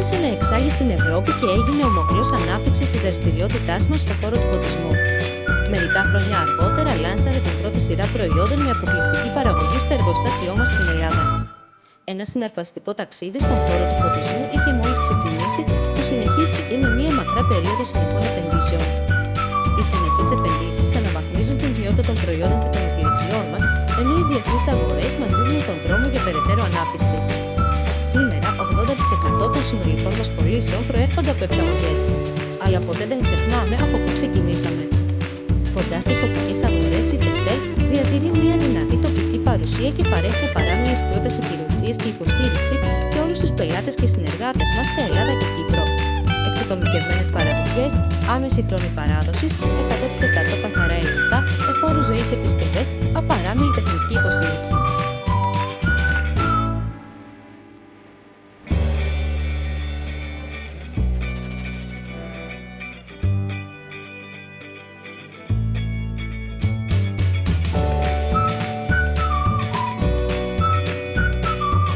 ξεκίνησε να εξάγει στην Ευρώπη και έγινε ομογλός ανάπτυξη της δραστηριότητάς μας στον χώρο του φωτισμού. Μερικά χρόνια αργότερα λάνσαρε την πρώτη σειρά προϊόντων με αποκλειστική παραγωγή στο εργοστάσιό μας στην Ελλάδα. Ένα συναρπαστικό ταξίδι στον χώρο του φωτισμού είχε μόλις ξεκινήσει, που συνεχίστηκε με μία μακρά περίοδο συνεχών επενδύσεων. Οι συνεχείς επενδύσεις αναβαθμίζουν την ποιότητα των προϊόντων και των υπηρεσιών μας, ενώ οι διεθνείς αγορές μας δίνουν τον δρόμο για περαιτέρω ανάπτυξη. Σήμερα, 80% των συνολικών μας πωλήσεων προέρχονται από εξαγωγές. Αλλά ποτέ δεν ξεχνάμε από πού ξεκινήσαμε. Κοντά στις τοπικές αγορές, η ΤΕΦΤΕΛ διατηρεί μια δυνατή τοπική παρουσία και παρέχει παράλληλες ποιότητες υπηρεσίες και υποστήριξη σε όλους τους πελάτες και συνεργάτες μας σε Ελλάδα και Κύπρο. Εξατομικευμένες παραγωγές, άμεση χρόνη παράδοσης, 100% καθαρά υλικά,